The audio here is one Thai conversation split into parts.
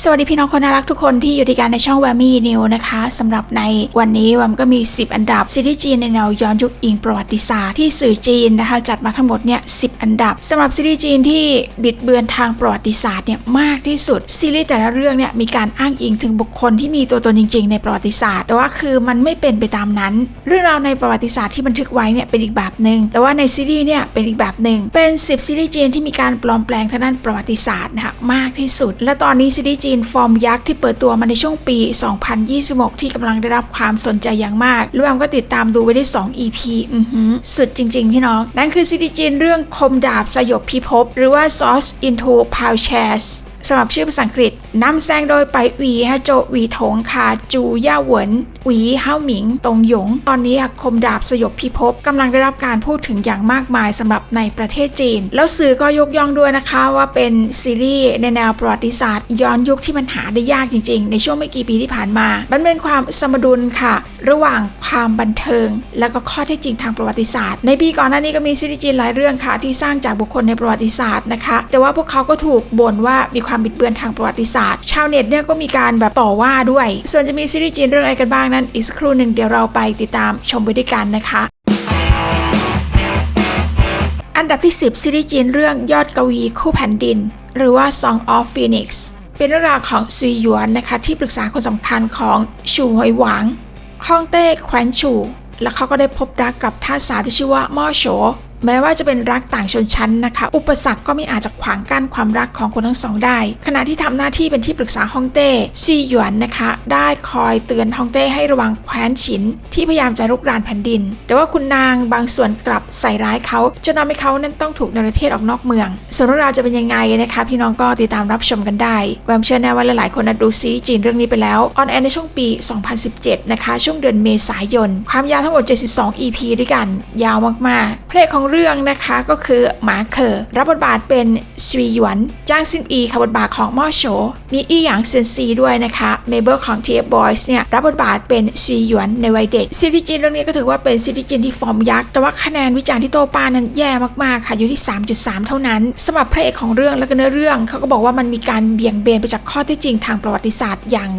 สวัสดีพี่น้องคนน่ารักทุกคนที่อยู่ด้วยกันในช่องแวมมี่นิวนะคะสำหรับในวันนี้แวมก็มี10อันดับซีรีส์จีนในแนวย้อนยุคอิงประวัติศาสตร์ที่สื่อจีนนะคะจัดมาทั้งหมดเนี่ย10อันดับสำหรับซีรีส์จีนที่บิดเบือนทางประวัติศาสตร์เนี่ยมากที่สุดซีรีส์แต่ละเรื่องเนี่ยมีการอ้างอิงถึงบุคคลที่มีตัวตนจริงๆในประวัติศาสตร์แต่ว่าคือมันไม่เป็นไปตามนั้นเรื่องราวในประวัติศาสตร์ที่บันทึกไว้เนี่ยเป็นอีกแบบนึงแต่ว่าในซีรีส์เนี่ยเป็นอีกแบบนึงเป็น10ซีรีส์จีนที่มีการปลอมแปลงทางด้านประวัติศาสตร์นะคะมากที่สุดและตอนนี้ซีรีส์จีนฟอร์มยักษ์ที่เปิดตัวมาในช่วงปี 2026 ที่กำลังได้รับความสนใจอย่างมากแล้วแอมก็ติดตามดูไว้ได้2 EP สุดจริงๆพี่น้องนั่นคือซีรีส์จีนเรื่องคมดาบสยบพิภพหรือว่า Swords into Plowsharesสำหรับชื่อภาษาอังกฤษนำแสดงโดยไปหวีโจหวีถงคาจูย่าเหวินหวีเฮาหมิงตงหยงตอนนี้คมดาบสยบพิภพกำลังได้รับการพูดถึงอย่างมากมายสำหรับในประเทศจีนแล้วสื่อก็ยกย่องด้วยนะคะว่าเป็นซีรีส์ในแนวประวัติศาสตร์ย้อนยุคที่มันหาได้ยากจริงๆในช่วงไม่กี่ปีที่ผ่านมามันเป็นความสมดุลค่ะระหว่างความบันเทิงและก็ข้อเท็จจริงทางประวัติศาสตร์ในปีก่อนหน้านี้ก็มีซีรีส์จีนหลายเรื่องค่ะที่สร้างจากบุคคลในประวัติศาสตร์นะคะแต่ว่าพวกเขาก็ถูกบ่นว่ามีความบิดเบือนทางประวัติศาสตร์ชาวเน็ตเนี่ยก็มีการแบบต่อว่าด้วยส่วนจะมีซีรีส์จีนเรื่องอะไรกันบ้างนั้นอีกสักครู่หนึ่งเดี๋ยวเราไปติดตามชมไปด้วยกันนะคะอันดับที่10ซีรีส์จีนเรื่องยอดกวีคู่แผ่นดินหรือว่า Song of Phoenix เป็นเรื่องราวของซุยหยวนนะคะที่ปรึกษาคนสำคัญของชูหวยหวางฮ่องเต้แคว้นชูแล้วเขาก็ได้พบรักกับท่าสาวที่ชื่อว่าม่อโฉแม้ว่าจะเป็นรักต่างชนชั้นนะคะอุปสรรคก็ไม่อาจจะขวางกั้นความรักของคนทั้งสองได้ขณะที่ทำหน้าที่เป็นที่ปรึกษาฮ่องเต้ซีหยวนนะคะได้คอยเตือนฮ่องเต้ให้ระวังแคว้นฉินที่พยายามจะรุกรานแผ่นดินแต่ว่าคุณนางบางส่วนกลับใส่ร้ายเขาจนทำให้เขานั้นต้องถูกเนรเทศออกนอกเมืองส่วนเรื่องราวจะเป็นยังไงนะคะพี่น้องก็ติดตามรับชมกันได้แวมเชื่อแน่ว่าหลายๆคนดูซีรีส์จีนเรื่องนี้ไปแล้วออนแอร์ในช่วงปี 2017 นะคะช่วงเดือนเมษายนความยาวทั้งหมด72 EP ด้วยกันยาวมากๆเพลงของเรื่องนะคะก็คือหมาเคอรับบทบาทเป็นซุยหยวนจ้างซินอีค่ะบทบาทของม่อโฉมีอี้หยางเซินซีด้วยนะคะเมเบอร์ของ TF Boys เนี่ยรับบทบาทเป็นซุยหยวนในวัยเด็กซีรีส์จีนเรื่องนี้ก็ถือว่าเป็นซีรีส์จีนที่ฟอร์มยักษ์แต่ว่าคะแนนวิจารณ์ที่โตปานั้นแย่มากๆค่ะอยู่ที่ 3.3 เท่านั้นสำหรับพระเอกของเรื่องและก็เนื้อเรื่องเขาก็บอกว่ามันมีการเบี่ยงเบนไปจากข้อเท็จจริงทางประวัติศาสตร์อย่าง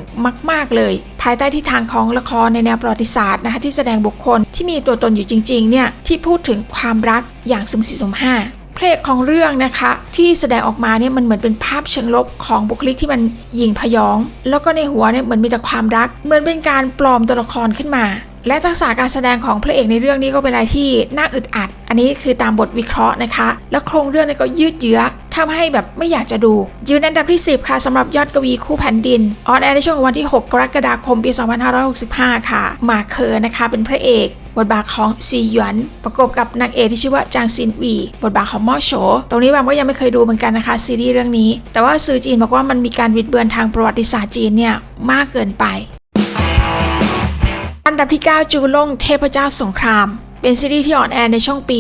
มากๆเลยภายใต้ทิศทางของละครในแนวประวัติศาสตร์นะคะที่แสดงบุคคลที่มีตัวตนอยู่จริงๆเนี่ยที่พูดถึงความรักอย่างสุ่มสี่สุ่มห้าเพลงของเรื่องนะคะที่แสดงออกมาเนี่ยมันเหมือนเป็นภาพเชิงลบของบุคลิกที่มันหยิ่งพยองแล้วก็ในหัวเนี่ยเหมือนมีแต่ความรักเหมือนเป็นการปลอมตัวละครขึ้นมาและทักษะการแสดงของพระเอกในเรื่องนี้ก็เป็นอะไรที่น่าอึดอัดอันนี้คือตามบทวิเคราะห์นะคะแล้วโครงเรื่องเนี่ยก็ยืดเยื้อทำให้แบบไม่อยากจะดูยืนอันดับที่10ค่ะสำหรับยอดกวีคู่แผ่นดินออนแอร์ในช่วงวันที่6กรกฎาคมปี 2565 ค่ะหมาเคอนะคะเป็นพระเอกบทบาทของซีหยวนประกบกับนางเอกที่ชื่อว่าจางซินวีบทบาทของม่อโฉตรงนี้แวมก็ยังไม่เคยดูเหมือนกันนะคะซีรีส์เรื่องนี้แต่ว่าสื่อจีนบอกว่ามันมีการบิดเบือนทางประวัติศาสตร์จีนเนี่ยมากเกินไปอันดับที่9จูล่งเทพเจ้าสงครามเป็นซีรีส์ที่ออนแอร์ในช่วงปี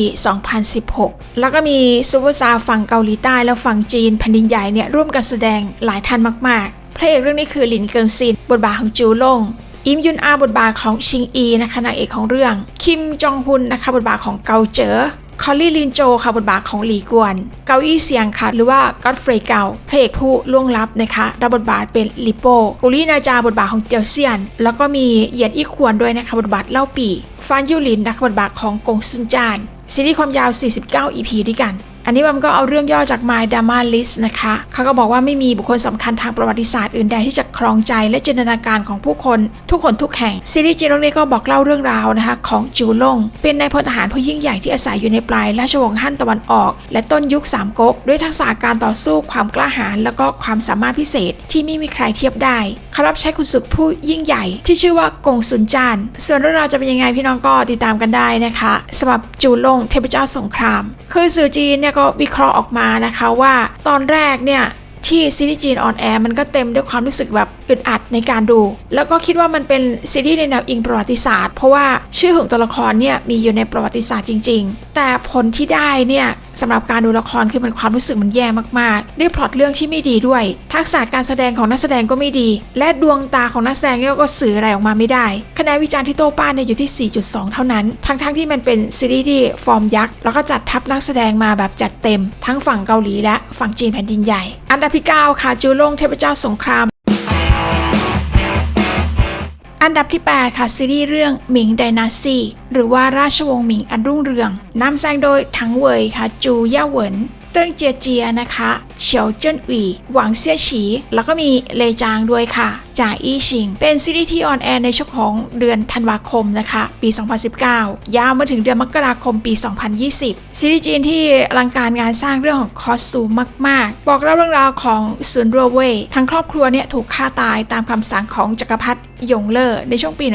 2016 แล้วก็มีซูเปอร์สตาร์ฝั่งเกาหลีใต้และฝั่งจีนแผ่นดินใหญ่เนี่ยร่วมกันแสดงหลายท่านมากๆพระเอกเรื่องนี้คือหลินเกิงซินบทบาทของจูล่งอิมยุนอาบทบาทของชิงอีนะคะนางเอกของเรื่องคิมจองฮุนนะคะบทบาทของเกาเจ๋อคอลลี่ลินโจค่ะบทบาทของหลี่กวนเกาอี้เซียงค่ะหรือว่าก็อดเฟรย์เกาพระเอกผู้ล่วงลับนะคะรับบทบาทเป็นลิโป้กุลี่นาจาบทบาทของเจียวเซียนแล้วก็มีเหยียนอี้ควรด้วยนะคะบทบาทเล่าปี่ฟานยูหลินนะคะบทบาทของกงซุนจานซีรีส์ความยาว49 EP ด้วยกันอันนี้มันก็เอาเรื่องย่อจาก My Drama List นะคะเขาก็บอกว่าไม่มีบุคคลสำคัญทางประวัติศาสตร์อื่นใดที่จะครองใจและจินตนาการของผู้คนทุกคนทุกแห่งซีรีส์จีนเรื่องนี้ก็บอกเล่าเรื่องราวนะคะของจูล่งเป็นนายพลทหารผู้ยิ่งใหญ่ที่อาศัยอยู่ในปลายราชวงศ์ฮั่นตะวันออกและต้นยุคสามก๊กด้วยทักษะการต่อสู้ความกล้าหาญแล้วก็ความสามารถพิเศษที่ไม่มีใครเทียบได้เขารับใช้ขุนศึกผู้ยิ่งใหญ่ที่ชื่อว่ากงซุนจานส่วนเรื่องราวจะเป็นยังไงพี่น้องก็ติดตามกันได้นะคะสำหรับจูล่งเทพเจ้าสงครามคือสื่อจีนเนี่ยก็วิเคราะห์ออกมานะคะว่าตอนแรกเนี่ยที่ซีรีส์จีนออนแอร์มันก็เต็มด้วยความรู้สึกแบบอึดอัดในการดูแล้วก็คิดว่ามันเป็นซีรีส์ในแนวอิงประวัติศาสตร์เพราะว่าชื่อของตัวละครเนี่ยมีอยู่ในประวัติศาสตร์จริงๆแต่ผลที่ได้เนี่ยสำหรับการดูละครคือมันความรู้สึกมันแย่มากๆด้วยพล็อตเรื่องที่ไม่ดีด้วยทักษะการแสดงของนักแสดงก็ไม่ดีและดวงตาของนักแสดงเนี่ยก็สื่ออะไรออกมาไม่ได้คะแนนวิจารณ์ที่โต้ป้านเนี่ยอยู่ที่ 4.2 เท่านั้นทั้งที่มันเป็นซีรีส์ที่ฟอร์มยักษ์แล้วก็จัดทัพนักแสดงมาแบบจัดเต็มทั้งฝั่งเกาหลีและฝั่งจีนแผ่นดินใหญ่อันดับที่9ค่ะจูล่งเทพเจ้าสงคราม อันดับที่8ค่ะซีรีส์เรื่องหมิงไดนาสตีหรือว่าราชวงศ์หมิงอันรุ่งเรืองนำแสดงโดยถังเว่ยค่ะจูย่าเหวินเติ้งเจียเจียนะคะเฉียวเจิ้นอีหวังเซี่ยฉีแล้วก็มีเลจางด้วยค่ะจ่าอี้ชิงเป็นซีรีส์ที่ออนแอร์ในช่วงของเดือนธันวาคมนะคะปี 2019 ยาวมาถึงเดือนมกราคมปี 2020 ซีรีส์จีนที่อลังการงานสร้างเรื่องของคอสตูมมากๆบอกเล่าเรื่องราวของซุนรัวเว่ยทั้งครอบครัวเนี่ยถูกฆ่าตายตามคำสั่งของจักรพรรดิหยงเล่อในช่วงปี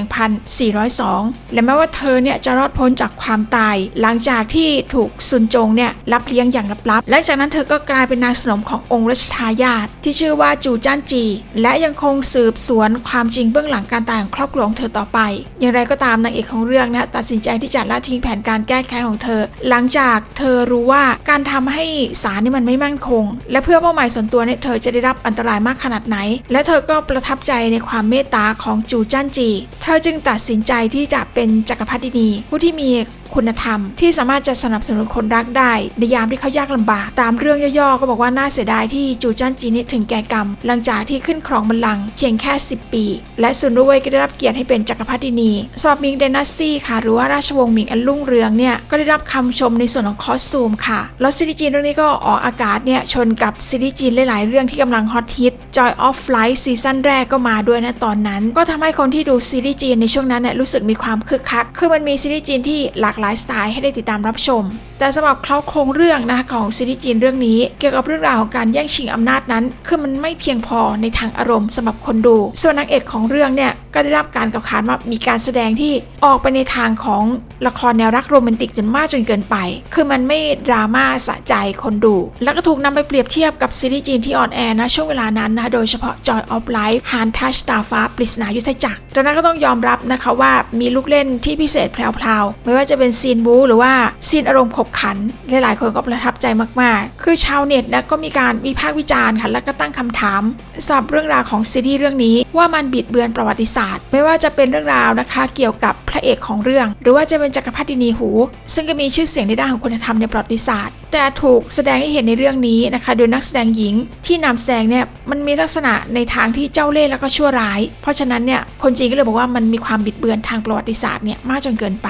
1402 และแม้ว่าเธอเนี่ยจะรอดพ้นจากความตายหลังจากที่ถูกซุนจงเนี่ยรับเลี้ยงอย่างลับๆและจากนั้นเธอก็กลายเป็นนางสนมขององค์รัชทายาทที่ชื่อว่าจูจ้านจีและยังคงสืบสวนความจริงเบื้องหลังการตายของครอบครัวของเธอต่อไปอย่างไรก็ตามนางเอกของเรื่องนะตัดสินใจที่จะละทิ้งแผนการแก้แค้นของเธอหลังจากเธอรู้ว่าการทำให้ศาลนี่มันไม่มั่นคงและเพื่อเป้าหมายส่วนตัวเนี่ยเธอจะได้รับอันตรายมากขนาดไหนและเธอก็ประทับใจในความเมตตาของจูจ้านจีเธอจึงตัดสินใจที่จะเป็นจักรพรรดินีผู้ที่มีคุณธรรมที่สามารถจะสนับสนุนคนรักได้ในยามที่เขายากลำบากตามเรื่องย่อๆก็บอกว่าน่าเสียดายที่จูจ้านจีนี่ถึงแก่กรรมหลังจากที่ขึ้นครองบัลลังก์เพียงแค่10 ปีและซุนรุ่ยก็ได้รับเกียรติให้เป็นจักรพรรดินีสำหรับมิงไดนาสตี้ค่ะหรือว่าราชวงศ์มิงอันรุ่งเรืองเนี่ยก็ได้รับคำชมในส่วนของคอสตูมค่ะแล้วซีรีส์จีนเรื่องนี้ก็ออกอากาศเนี่ยชนกับซีรีส์จีนหลายๆเรื่องที่กำลังฮอตฮิต Joy of Flight ซีซั่นแรกก็มาด้วยนะตอนนั้นก็ทำให้คนที่ดูซีรีส์จีนในช่วงนั้นเนี่ยรู้สึกมีความคึกคักคือมันมีซีรีส์จีนที่หลากหลายสไตล์ให้ได้ติดตามรับชมแต่สำหรับโครงเรื่องนะคะของซีรีส์จีนเรื่องนี้เกี่ยวกับเรื่องราวของการแย่งชิงอำนาจนั้นคือมันไม่เพียงพอในทางอารมณ์สำหรับคนดูส่วนนางเอกของเรื่องเนี่ยก็ได้รับการกล่าวขานว่ามีการแสดงที่ออกไปในทางของละครแนวรักโรแมนติกจนมากจนเกินไปคือมันไม่ดราม่าสะใจคนดูแล้วก็ถูกนำไปเปรียบเทียบกับซีรีส์จีนที่ออนแอร์นะช่วงเวลานั้นนะโดยเฉพาะ Joy of Life ฮานทัชตาฟ้าปริศนายุทธจักรดังนั้นก็ต้องยอมรับนะคะว่ามีลูกเล่นที่พิเศษแพรวๆไม่ว่าจะเป็นซีนบู๊หรือว่าซีนอารมณ์ขบขันหลายๆคนก็ประทับใจมากๆคือชาวเน็ตนะก็มีการวิพากษ์วิจารณ์ค่ะแล้วก็ตั้งคำถามสำหรับเรื่องราวของซีรีส์เรื่องนี้ว่ามันบิดเบือนประวัติศาสตร์ไม่ว่าจะเป็นเรื่องราวนะคะเกี่ยวกับพระเอกของเรื่องหรือว่าจะเป็นจักรพรรดินีหูซึ่งก็มีชื่อเสียงในด้านของคุณธรรมในประวัติศาสตร์แต่ถูกแสดงให้เห็นในเรื่องนี้นะคะโดยนักแสดงหญิงที่นำแสดงเนี่ยมันมีลักษณะในทางที่เจ้าเล่ห์แล้วก็ชั่วร้ายเพราะฉะนั้นเนี่ยคนจีนก็เลยบอกว่ามันมีความบิดเบือนทางประวัติศาสตร์เนี่ยมากจนเกินไป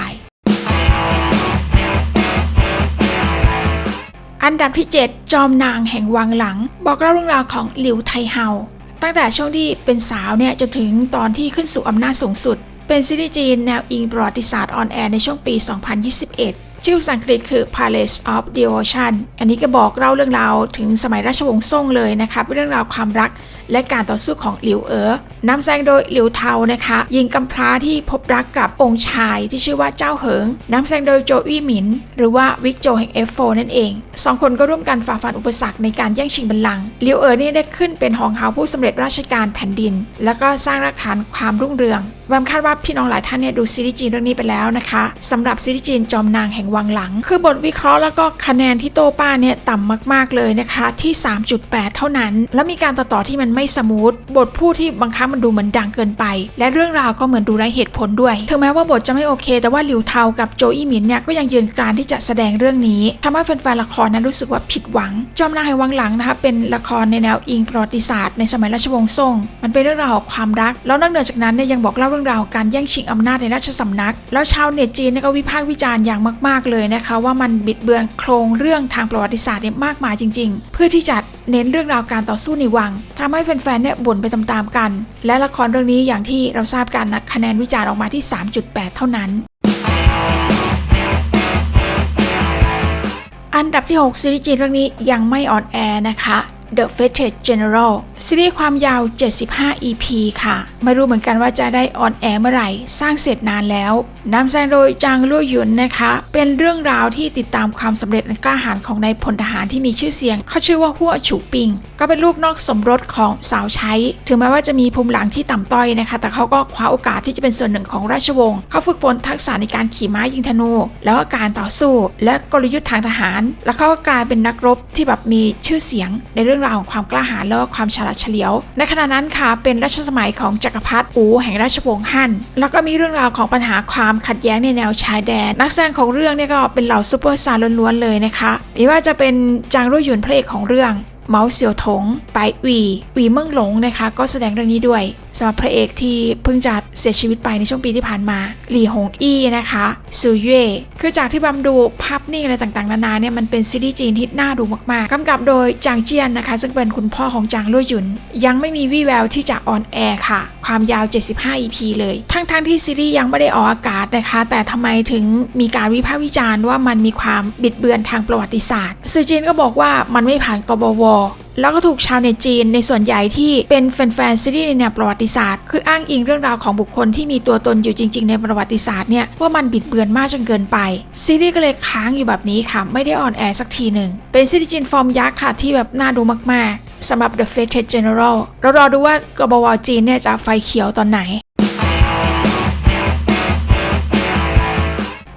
อันดับที่7จอมนางแห่งวังหลังบอกเล่าเรื่องราวของหลิวไทเฮาตั้งแต่ช่วงที่เป็นสาวเนี่ยจนถึงตอนที่ขึ้นสู่อำนาจสูงสุดเป็นซีรีส์จีนแนวอิงประวัติศาสตร์ออนแอร์ในช่วงปี 2021 ชื่อภาษาอังกฤษคือ Palace of Devotion อันนี้ก็บอกเล่าเรื่องราวถึงสมัยราชวงศ์ซ่งเลยนะคะเป็นเรื่องราวความรักและการต่อสู้ของหลิวเอ๋อนำแสดงโดยหลิวเทานะคะหญิงกำพร้าที่พบรักกับองค์ชายที่ชื่อว่าเจ้าเหิงนำแสดงโดยโจอี้หมินหรือว่าวิกโจแห่ง F4 นั่นเองสองคนก็ร่วมกันฝ่าฟันอุปสรรคในการแย่งชิงบัลลังก์หลิวเอ๋อนี่ได้ขึ้นเป็นหองเฮาผู้สำเร็จราชการแผ่นดินแล้วก็สร้างรากฐานความรุ่งเรืองแวมคาดว่าพี่น้องหลายท่านเนี่ยดูซีรีส์จีนเรื่องนี้ไปแล้วนะคะสำหรับซีรีส์จีนจอมนางแห่งวังหลังคือบทวิเคราะห์แล้วก็คะแนนที่โต้ป้าเนี่ยต่ำมากๆเลยนะคะที่ 3.8 เท่านั้นแล้วมีการต่อที่มันไม่สมูทบทพูดที่บางครั้งมันดูเหมือนดังเกินไปและเรื่องราวก็เหมือนดูไร้เหตุผลด้วยถึงแม้ว่าบทจะไม่โอเคแต่ว่าหลิวเทากับโจอี้หมินเนี่ยก็ยังยืนกรานที่จะแสดงเรื่องนี้ทำให้แฟนๆละครนั้นรู้สึกว่าผิดหวังจอมนางแห่งวังหลังนะคะเป็นละครในแนวอิงประวัติศาสตร์ในสมัยราชวงศ์ซ่งมันเป็นเรื่องราวของความรักแล้วนอกเหนือจากนั้นเนี่ยยังบอกเล่าเรื่องราวการแย่งชิงอำนาจในราชสำนักแล้วชาวเน็ตจีนก็วิพากษ์วิจารณ์อย่างมากๆเลยนะคะว่ามันบิดเบือนโครงเรื่องทางประวัติศาสตร์เนี่ยมากมายจริงๆเพื่อที่จะเน้นเรื่องราวการต่อสู้ในวังทำให้แฟนๆเนี่ยบ่นไปตามๆกันและละครเรื่องนี้อย่างที่เราทราบกันนะคะแนนวิจารณ์ออกมาที่ 3.8 เท่านั้นอันดับที่6ซีรีส์จีนเรื่องนี้ยังไม่ออนแอร์นะคะ The Fated General ซีรีส์ความยาว 75 EP ค่ะไม่รู้เหมือนกันว่าจะได้ออนแอร์เมื่อไหร่สร้างเสร็จนานแล้วนำแสดงโดยจางลู่หยุนนะคะเป็นเรื่องราวที่ติดตามความสำเร็จและกล้าหาญของนายพลทหารที่มีชื่อเสียงเขาชื่อว่าฮั่วฉูปิงก็เป็นลูกนอกสมรสของสาวใช้ถึงแม้ว่าจะมีภูมิหลังที่ต่ำต้อยนะคะแต่เขาก็คว้าโอกาสที่จะเป็นส่วนหนึ่งของราชวงศ์เขาฝึกฝนทักษะในการขี่ม้ายิงธนูแล้วก็การต่อสู้และกลยุทธ์ทางทหารแล้วเขาก็กลายเป็นนักรบที่แบบมีชื่อเสียงในเรื่องราวของความกล้าหาญและความฉลาดเฉลียวในขณะนั้นค่ะเป็นรัชสมัยของจักรพรรดิอูแห่งราชวงศ์ฮั่นแล้วก็มีเรื่องราวของปัญหาความขัดแย้งในแนวชายแดนนักแสดงของเรื่องเนี่ยก็เป็นเหล่าซุปเปอร์สตาร์ล้วนๆเลยนะคะไม่ว่าจะเป็นจางรุ่ยหยุนพระเอกของเรื่องเมาเสี่ยวถงไปหวีเมิ่งหลงนะคะก็แสดงเรื่องนี้ด้วย สำหรับพระเอกที่เพิ่งจะเสียชีวิตไปในช่วงปีที่ผ่านมาหลี่หงอี้นะคะซูเย่คือจากที่บัมดูภาพนิ่งอะไรต่างๆนานาเนี่ยมันเป็นซีรีส์จีนที่น่าดูมากๆกำกับโดยจางเจี้ยนนะคะซึ่งเป็นคุณพ่อของจางลู่หยุนยังไม่มีวี่แววที่จะออนแอร์ค่ะความยาว75 EP เลยทั้งที่ซีรีส์ยังไม่ได้ออกอากาศนะคะแต่ทำไมถึงมีการวิพากษ์วิจารณ์ว่ามันมีความบิดเบือนทางประวัติศาสตร์สื่อจีนก็บอกว่ามันไม่ผ่านกบว.แล้วก็ถูกชาวเน็ตจีนในส่วนใหญ่ที่เป็นแฟนๆซีรีส์ในแนวประวัติศาสตร์คืออ้างอิงเรื่องราวของบุคคลที่มีตัวตนอยู่จริงๆในประวัติศาสตร์เนี่ยว่ามันบิดเบือนมากจนเกินไปซีรีส์ก็เลยค้างอยู่แบบนี้ค่ะไม่ได้ออนแอร์สักทีหนึ่งเป็นซีรีส์จีนฟอร์มยักษ์ค่ะที่แบบน่าดูมากๆสำหรับ The Fated General เรารอดูว่ากบว.จีนเนี่ยจะไฟเขียวตอนไหน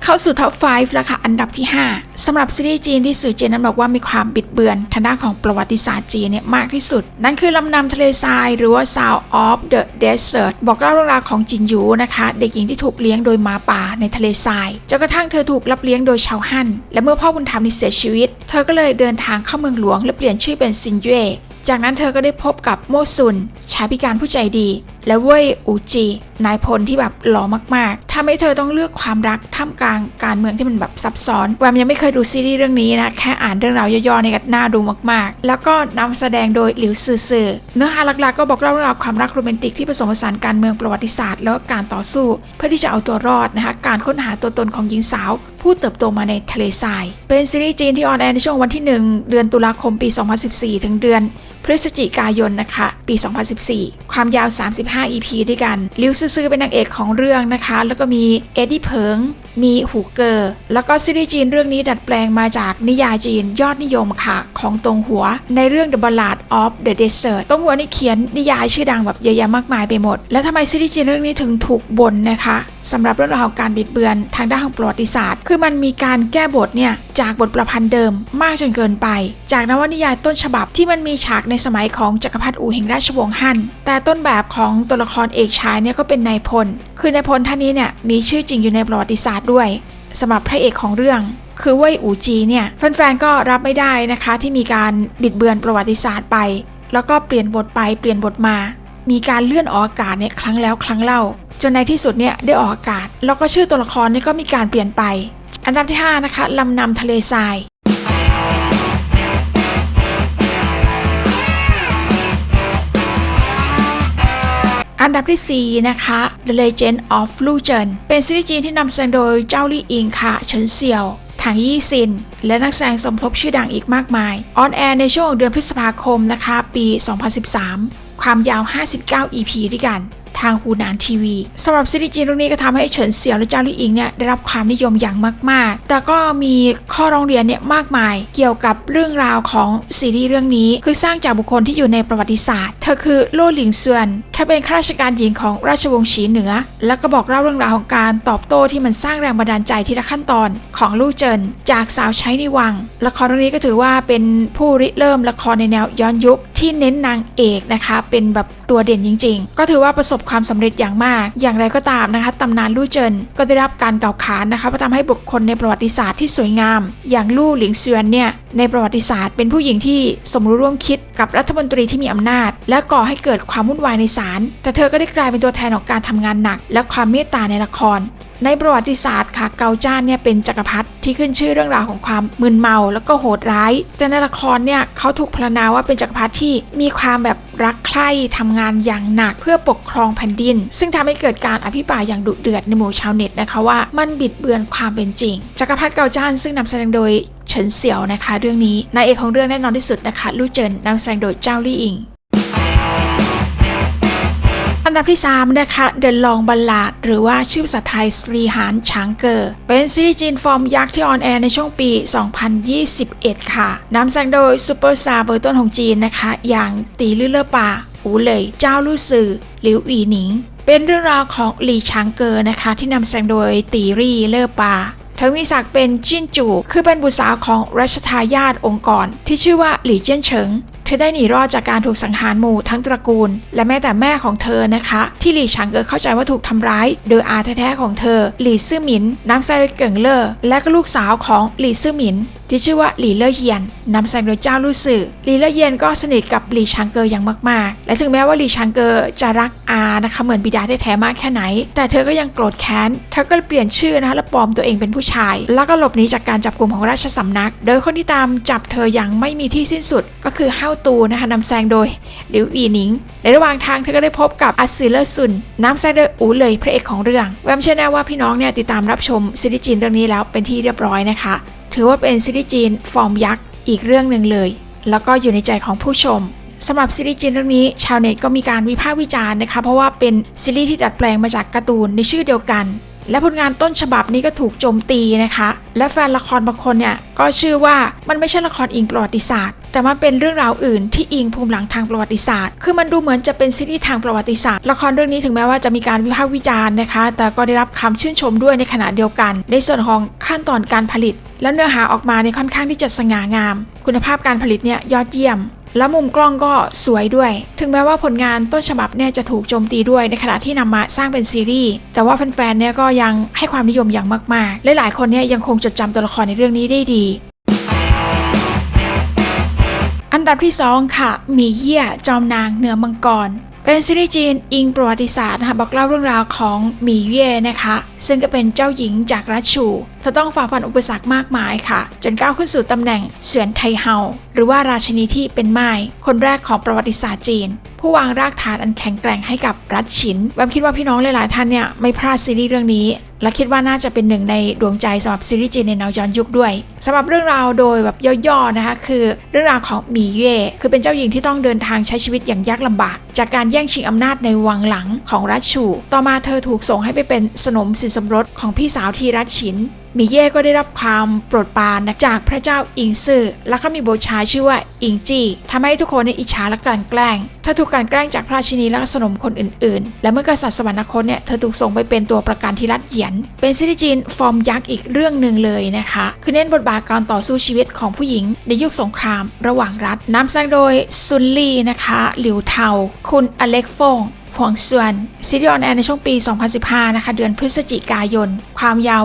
เข้าสู่ท็อป 5 แล้วค่ะอันดับที่ 5 สำหรับซีรีส์จีนที่สื่อจีนนั้นบอกว่ามีความบิดเบือนทางด้านของประวัติศาสตร์จีนเนี่ยมากที่สุดนั่นคือลำนำทะเลทรายหรือว่า Sound of the Desert บอกเล่าเรื่องราวของจินหยูนะคะเด็กหญิงที่ถูกเลี้ยงโดยหมาป่าในทะเลทรายจนกระทั่งเธอถูกรับเลี้ยงโดยชาวฮั่นและเมื่อพ่อบุญธรรมเสียชีวิตเธอก็เลยเดินทางเข้าเมืองหลวงและเปลี่ยนชื่อเป็นซินเย่จากนั้นเธอก็ได้พบกับโมซุนชายพิการผู้ใจดีและเว่ยอูจีนายพลที่แบบหล่อมากๆทำให้เธอต้องเลือกความรักท่ามกลางการเมืองที่มันแบบซับซ้อนแวมยังไม่เคยดูซีรีส์เรื่องนี้นะแค่อ่านเรื่องราวย่อๆในกันน่าดูมากๆแล้วก็นำแสดงโดยหลิวซือเนื้อหาหลักๆก็บอกเล่าเรื่องราวความรักโรแมนติกที่ผสมผสานการเมืองประวัติศาสตร์แล้วก็การต่อสู้เพื่อที่จะเอาตัวรอดนะคะการค้นหาตัวตนของหญิงสาวผู้เติบโตมาในทะเลทรายเป็นซีรีส์จีนที่ออนแอร์ในช่วงวันที่1เดือนตุลาคมปี2014ถึงเดือนพฤศจิกายนนะคะปี2014ความยาว35 EP ด้วยกันลิวซื่อเป็นนางเอกของเรื่องนะคะแล้วก็มีเอ็ดดี้เผิงมีหูเกอร์แล้วก็ซีรีส์จีนเรื่องนี้ดัดแปลงมาจากนิยายจีนยอดนิยมค่ะของตงหัวในเรื่อง The Ballad of the Desert ตงหัวนี่เขียนนิยายชื่อดังแบบเยอะแยะมากมายไปหมดแล้วทำไมซีรีส์จีนเรื่องนี้ถึงถูกบ่นนะคะสำหรับเรื่องราวของการบิดเบือนทางด้านของประวัติศาสตร์คือมันมีการแก้บทเนี่ยจากบทประพันธ์เดิมมากจนเกินไปจากนวนิยายต้นฉบับที่มันมีฉากในสมัยของจักรพรรดิอู่แห่งราชวงศ์ฮั่นแต่ต้นแบบของตัวละครเอกชายเนี่ยก็เป็นนายพลคือนายพลท่านนี้เนี่ยมีชื่อจริงอยู่ในประวัติศาสตร์ด้วยสำหรับพระเอกของเรื่องคือเว่ยอู่จีเนี่ยแฟนๆก็รับไม่ได้นะคะที่มีการบิดเบือนประวัติศาสตร์ไปแล้วก็เปลี่ยนบทไปเปลี่ยนบทมามีการเลื่อนออกอากาศเนี่ยครั้งแล้วครั้งเล่าจนในที่สุดเนี่ยได้ออกอากาศแล้วก็ชื่อตัวละครนี่ก็มีการเปลี่ยนไปอันดับที่5นะคะลำนำทะเลทรายอันดับที่4นะคะ The Legend of Lu Zhen เป็นซีรีส์จีนที่นำแสดงโดยเจ้าลี่อิงค่ะเฉินเสี่ยวถังยี่ซินและนักแสดงสมทบชื่อดังอีกมากมายออนแอร์ในช่วงเดือนพฤษภาคมนะคะปี2013ความยาว59 EP ด้วยกันทางฮูนานทีวีสำหรับซีรีส์จีนเรื่องนี้ก็ทำให้เฉินเสี่ยวและเจ้าลี่อิงเนี่ยได้รับความนิยมอย่างมากๆแต่ก็มีข้อร้องเรียนเนี่ยมากมายเกี่ยวกับเรื่องราวของซีรีส์เรื่องนี้คือสร้างจากบุคคลที่อยู่ในประวัติศาสตร์เธอคือโล่หลิงเซียนเธอเป็นข้าราชการหญิงของราชวงศ์ฉีเหนือแล้วก็บอกเล่าเรื่องราวของการตอบโต้ที่มันสร้างแรงบันดาลใจทีละขั้นตอนของลู่เจินจากสาวใช้ในวังละครเรื่องนี้ก็ถือว่าเป็นผู้ริเริ่มละครในแนวย้อนยุคที่เน้นนางเอกนะคะเป็นแบบตัวเด่นจริงๆก็ถือว่าประสบความสำเร็จอย่างมากอย่างไรก็ตามนะคะตำนานลู่เจินก็ได้รับการกล่าวขานนะคะว่าทำให้บุคคลในประวัติศาสตร์ที่สวยงามอย่างลู่หลิงเซียนเนี่ยในประวัติศาสตร์เป็นผู้หญิงที่สมรู้ร่วมคิดกับรัฐมนตรีที่มีอำนาจและก่อให้เกิดความวุ่นวายในศาลแต่เธอก็ได้กลายเป็นตัวแทนของการทำงานหนักและความเมตตาในละครในประวัติศาสตร์ค่ะเกาจ้านเนี่ยเป็นจักรพรรดิที่ขึ้นชื่อเรื่องราวของความมึนเมาแล้วก็โหดร้ายแต่ในละครเนี่ยเขาถูกพรรณนาว่าเป็นจักรพรรดิที่มีความแบบรักใคร่ทำงานอย่างหนักเพื่อปกครองแผ่นดินซึ่งทำให้เกิดการอภิปรายอย่างดุเดือดในหมู่ชาวเน็ตนะคะว่ามันบิดเบือนความเป็นจริงจักรพรรดิเกาจ้านซึ่งนำแสดงโดยเฉินเสี่ยวนะคะเรื่องนี้นายเอกของเรื่องแน่นอนที่สุดนะคะลู่เจินนำแสดงโดยเจ้าลี่อิงอันดับที่3นะคะ The Long Ballad หรือว่าชื่อภาษาไทยสตรีหานช้างเกอเป็นซีรีส์จีนฟอร์มยักษ์ที่ออนแอร์ในช่วงปี2021ค่ะนำแสดงโดยซูเปอร์สตาร์เบอร์ต้นของจีนนะคะอย่างตีลื่อเล่อป่าอูเหลยเจ้าลู่ซือหลิวอีหนิงเป็นเรื่องราวของหลี่ช้างเกอนะคะที่นำแสดงโดยตีรี่เล่อป่าเธอมีศักดิ์เป็นจิ้นจู่คือเป็นบุตรสาวของรัชทายาทองค์กรที่ชื่อว่าหลี่เจิ้นเฉิงเธอได้หนีรอดจากการถูกสังหารหมู่ทั้งตระกูลและแม้แต่แม่ของเธอนะคะที่หลี่ฉางเอ๋อเข้าใจว่าถูกทำร้ายโดยอาแท้ๆของเธอหลี่ซื่อหมินน้ำไซเกิ่งเล่อและก็ลูกสาวของหลี่ซื่อหมิน ที่ชื่อว่าหลี่เล่อเยียนนำแสดงโดยเจ้าลู่ซื่อหลี่เล่อเยียนก็สนิทกับหลี่ชางเกออย่างมากๆและถึงแม้ว่าหลี่ชางเกอจะรักอานะคะเหมือนบิดาแท้ๆมากแค่ไหนแต่เธอก็ยังโกรธแค้นเธอก็เปลี่ยนชื่อนะคะและปลอมตัวเองเป็นผู้ชายแล้วก็หลบหนีจากการจับกุมของราชสำนักโดยคนที่ตามจับเธออย่างไม่มีที่สิ้นสุดก็คือเฮาตูนะคะนำแสดงโดยหลิวอีหนิงในระหว่างทางเธอก็ได้พบกับอัซซือเลอร์ซุนนำแสดงโดยอู่เลยพระเอกของเรื่องแวมเชื่อแน่ว่าพี่น้องเนี่ยติดตามรับชมซีรีส์จีนเรื่องนี้แล้วเป็นที่เรียบร้อยนะคะถือว่าเป็นซีรีส์จีนฟอร์มยักษ์อีกเรื่องหนึ่งเลยแล้วก็อยู่ในใจของผู้ชมสำหรับซีรีส์จีนเรื่องนี้ชาวเน็ตก็มีการวิพากษ์วิจารณ์นะคะเพราะว่าเป็นซีรีส์ที่ดัดแปลงมาจากการ์ตูนในชื่อเดียวกันและผลงานต้นฉบับนี้ก็ถูกโจมตีนะคะและแฟนละครบางคนเนี่ยก็เชื่อว่ามันไม่ใช่ละครอิงประวัติศาสตร์แต่มันเป็นเรื่องราวอื่นที่อิงภูมิหลังทางประวัติศาสตร์คือมันดูเหมือนจะเป็นซีรีส์ทางประวัติศาสตร์ละครเรื่องนี้ถึงแม้ว่าจะมีการวิพากษ์วิจารณ์นะคะแต่ก็ได้รับคำชื่นชมด้วยในขณะเดียวกันในส่วนของขั้นตอนการผลิตและเนื้อหาออกมาในค่อนข้างที่จะสง่างามคุณภาพการผลิตเนี่ยยอดเยี่ยมและมุมกล้องก็สวยด้วยถึงแม้ว่าผลงานต้นฉบับเนี่ยจะถูกโจมตีด้วยในขณะที่นำมาสร้างเป็นซีรีส์แต่ว่าแฟนๆเนี่ยก็ยังให้ความนิยมอย่างมากๆและหลายคนเนี่ยยังคงจดจำตัวละครในเรื่องนี้ได้ดีอันดับที่2ค่ะหมี่เยี่ยจอมนางเหนือมังกรเป็นซีรีส์จีนอิงประวัติศาสตร์นะคะบอกเล่าเรื่องราวของหมี่เย่นะคะซึ่งก็เป็นเจ้าหญิงจากรัชชูเธอต้องฝ่าฟันอุปสรรคมากมายค่ะจนก้าวขึ้นสู่ตำแหน่งเสวียนไทเฮาหรือว่าราชินีที่เป็นม่ายคนแรกของประวัติศาสตร์จีนผู้วางรากฐานอันแข็งแกร่งให้กับรัชฉินแวมคิดว่าพี่น้องหลายๆท่านเนี่ยไม่พลาดซีรีส์เรื่องนี้และคิดว่าน่าจะเป็นหนึ่งในดวงใจสำหรับซีรีส์จีนในแนวย้อนยุคด้วยสำหรับเรื่องราวโดยแบบย่อๆนะคะคือเรื่องราวของหมี่เย่คือเป็นเจ้าหญิงที่ต้องเดินทางใช้ชีวิตอย่างยากลำบากจากการแย่งชิงอำนาจในวังหลังของรัชชูต่อมาเธอถูกส่งให้ไปเป็นสนมสินสมรสของพี่สาวที่รัชฉินหมี่เย่ก็ได้รับความโปรดปรานจากพระเจ้าอิงซื่อและก็มีบุตรชายชื่อว่าอิงจี้ทำให้ทุกคนอิจฉาและกลั่นแกล้งเธอถูกกลั่นแกล้งจากพระราชินีและสนมคนอื่นๆและเมื่อกษัตริย์สวรรคตเนี่ยเธอถูกส่งไปเป็นตัวประกันที่รัฐเหยียนเป็นซีรีส์จีนฟอร์มยักษ์อีกเรื่องหนึ่งเลยนะคะคือเน้นบทบาทการต่อสู้ชีวิตของผู้หญิงในยุคสงครามระหว่างรัฐนำแสดงโดยซุนลี่นะคะหลิวเทาคุณอเล็กฟงหวงส่วนซีรีส์ออนแอร์ในช่วงปี 2015 นะคะเดือนพฤศจิกายนความยาว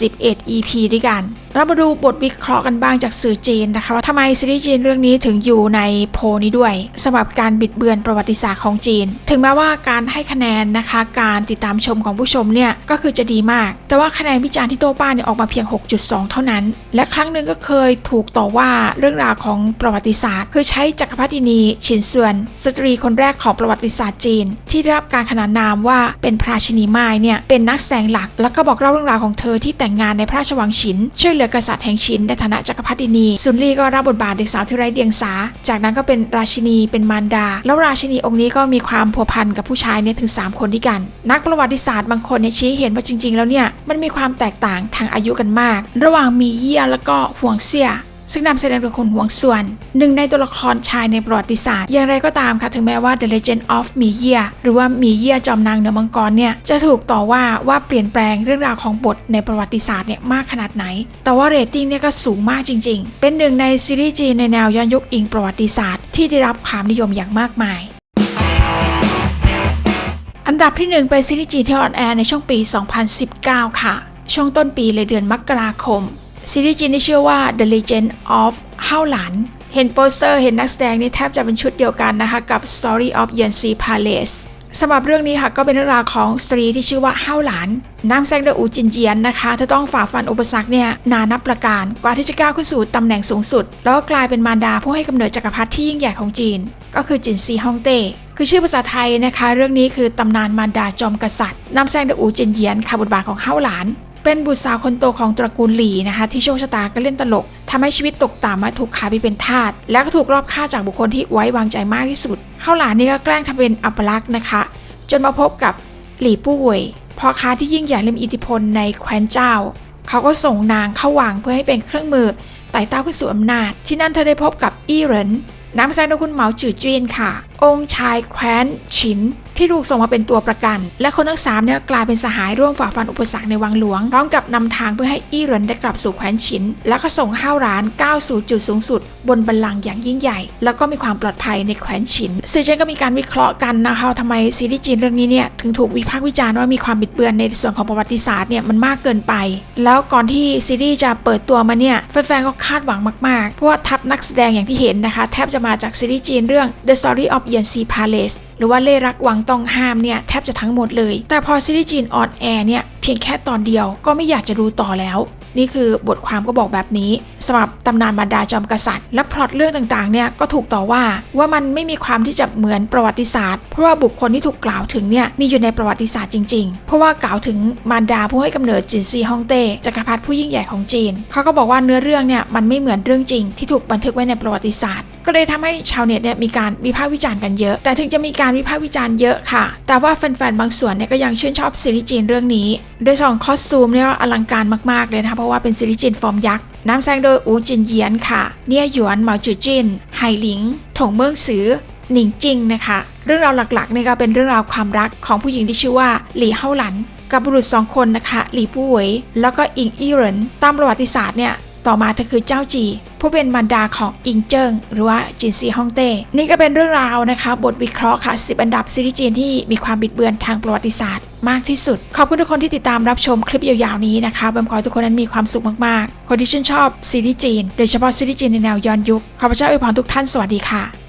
81 EP ด้วยกันเรามาดูบทวิเคราะห์กันบ้างจากสื่อจีนนะคะว่าทำไมซีรีส์จีนเรื่องนี้ถึงอยู่ในโพลนี้ด้วยสำหรับการบิดเบือนประวัติศาสตร์ของจีนถึงแม้ว่าการให้คะแนนนะคะการติดตามชมของผู้ชมเนี่ยก็คือจะดีมากแต่ว่าคะแนนวิจารณ์ที่โต้ป้าเนี่ยออกมาเพียง 6.2 เท่านั้นและครั้งหนึ่งก็เคยถูกต่อว่าเรื่องราวของประวัติศาสตร์คือใช้จักรพรรดินีฉินเซียนสตรีคนแรกของประวัติศาสตร์จีนที่ได้รับการขนานนามว่าเป็นพระราชินีม่ายเนี่ยเป็นนักแสดงหลักแล้วก็บอกเล่าเรื่องราวของเธอที่แต่งงานในพระราชวังฉินช่วยเหลือกษัตริย์แห่งฉินในฐานะจักรพรรดินีซุนลี่ก็รับบทบาทเด็กสาวที่ไร้เดียงสาจากนั้นก็เป็นราชินีเป็นมารดาแล้วราชินีองค์นี้ก็มีความผัวพันกับผู้ชายเนี่ยถึง3คนด้วยกันนักประวัติศาสตร์บางคนเนี่ยชี้เห็นว่าจริงๆแล้วเนี่ยมันมีความแตกต่างทางอายุกันมากระหว่างหมี่เยี่ยแล้วก็หวงเซี่ยซึ่งนำแสดงโดยคนหวงส่วนหนึ่งในตัวละครชายในประวัติศาสตร์อย่างไรก็ตามค่ะถึงแม้ว่า The Legend of หมี่เยี่ยหรือว่าหมี่เยี่ยจอมนางเหนือมังกรเนี่ยจะถูกต่อว่าเปลี่ยนแปลงเรื่องราวของบทในประวัติศาสตร์เนี่ยมากขนาดไหนแต่ว่าเรตติ้งเนี่ยก็สูงมากจริงๆเป็นหนึ่งในซีรีส์จีนในแนวย้อนยุคอิงประวัติศาสตร์ที่ได้รับความนิยมอย่างมากมายอันดับที่1เป็นซีรีส์จีนที่ออนแอร์ในช่วงปี 2019 ค่ะช่วงต้นปีเลยเดือนมกราคมซีรีส์จีนที่ชื่อว่า The Legend of เฮาหลานเห็นโปสเตอร์เห็นนักแสดงนี่แทบจะเป็นชุดเดียวกันนะคะกับ Story of Yanxi Palace สำหรับเรื่องนี้ค่ะก็เป็นเรื่องราวของสตรีที่ชื่อว่าเฮาหลานนำแสดงโดยอูจินเจียนนะคะเธอต้องฝ่าฟันอุปสรรคเนี่ยนานับประการกว่าที่จะก้าวขึ้นสู่ตำแหน่งสูงสุดแล้วก็กลายเป็นมารดาผู้ให้กำเนิดจักรพรรดิที่ยิ่งใหญ่ของจีนก็คือจินซีฮ่องเต้คือชื่อภาษาไทยนะคะเรื่องนี้คือตำนานมารดาจอมกษัตริย์นำแสดงโดยอูจินเจียนค่ะบทบาทของเฮาหลานเป็นบุตรสาวคนโตของตระกูลหลี่นะคะที่โชคชะตาก็เล่นตลกทำให้ชีวิตตกต่ำมาถูกขายไปเป็นทาสแล้วก็ถูกลอบฆ่าจากบุคคลที่ไว้วางใจมากที่สุดเฮาหลานนี่ก็แกล้งทำเป็นอัปลักษณ์นะคะจนมาพบกับหลี่ปู่เว่ยพ่อค้าที่ยิ่งใหญ่และมีอิทธิพลในแคว้นเจ้าเขาก็ส่งนางเข้าวังเพื่อให้เป็นเครื่องมือไต่เต้าขึ้นสู่อำนาจที่นั่นเธอได้พบกับอี้เหรินนำแสดงโดยคุณเหมาจื่อเจี้ยนค่ะองค์ชายแคว้นฉิน ที่ถูกส่งมาเป็นตัวประกันและคนทั้ง3เนี่ยกลายเป็นสหายร่วมฝ่าฟันอุปสรรคในวังหลวงพร้อมกับนำทางเพื่อให้อี้เหรินได้กลับสู่แคว้นฉินแล้วก็ส่งห้าวหลานก้าวสู่จุดสูงสุดบนบัลลังก์อย่างยิ่งใหญ่แล้วก็มีความปลอดภัยในแคว้นฉินสื่อจีนก็มีการวิเคราะห์กันนะคะทำไมซีรีส์จีนเรื่องนี้เนี่ยถึงถูกวิพากษ์วิจารณ์ว่ามีความบิดเบือนในส่วนของประวัติศาสตร์เนี่ยมันมากเกินไปแล้วก่อนที่ซีรีส์จะเปิดตัวมาเนี่ยแฟนๆก็คาดหวังมากๆเพราะว่าทัพนักแสดงอย่างที่เห็นนะคะแทบจะมาจากซีรีส์จีนเรื่อง The Story of Yan Xi Palace หรือว่าเล่รักวังต้องห้ามเนี่ยแทบจะทั้งหมดเลยแต่พอซีรีส์จีนออนแอร์เนี่ยเพียงแค่ตอนเดียวก็ไม่อยากจะดูต่อแล้วนี่คือบทความก็บอกแบบนี้สำหรับตำนานมารดาจอมกษัตริย์และพล็อตเรื่องต่างๆเนี่ยก็ถูกต่อว่ามันไม่มีความที่จะเหมือนประวัติศาสตร์เพราะว่าบุคคลที่ถูกกล่าวถึงเนี่ยมีอยู่ในประวัติศาสตร์จริงๆเพราะว่ากล่าวถึงมารดาผู้ให้กำเนิดจินซีฮ่องเต้จักรพรรดิผู้ยิ่งใหญ่ของจีนเขาก็บอกว่าเนื้อเรื่องเนี่ยมันไม่เหมือนเรื่องจริงที่ถูกบันทึกไว้ในประวัติศาสตร์ก็เลยทำให้ชาวเน็ตเนี่ยมีการวิพากษ์วิจารณ์กันเยอะแต่ถึงจะมีการวิพากษ์วิจารณ์เยอะค่ะแต่ว่าแฟนๆบางส่วนเนี่ยก็ยังชื่นชอบซีรีส์จีนเรื่องนี้โดย2คอสตูมเนี่ยอลังการมากๆเลยนะคะเพราะว่าเป็นซีรีส์จีนฟอร์มยักษ์นำแสดงโดยอูจินเยียนค่ะเนี่ยหยวนเหมาจือจินไหหลิงถงเมิ่งซือหนิงจิงนะคะเรื่องราวหลักๆเนี่ยก็เป็นเรื่องราวความรักของผู้หญิงที่ชื่อว่าหลี่เฮาหลันกับบุรุษ2คนนะคะหลี่ปู้เหวยแล้วก็อิงอี้เหรินตามประวัติศาสตร์เนี่ยต่อมาเธอคือเจ้าจีผู้เป็นมารดาของอิงเจิ้งหรือว่าจินซีฮ่องเต้นี่ก็เป็นเรื่องราวนะคะบทวิเคราะห์ค่ะ10 อันดับซีรีส์จีนที่มีความบิดเบือนทางประวัติศาสตร์มากที่สุดขอบคุณทุกคนที่ติดตามรับชมคลิปยาวๆนี้นะคะบัมขอให้ทุกคนนั้นมีความสุขมากๆคนที่ชื่นชอบซีรีส์จีนโดยเฉพาะซีรีส์จีนในแนวย้อนยุคขอพระเจ้าอวยพรทุกท่านสวัสดีค่ะ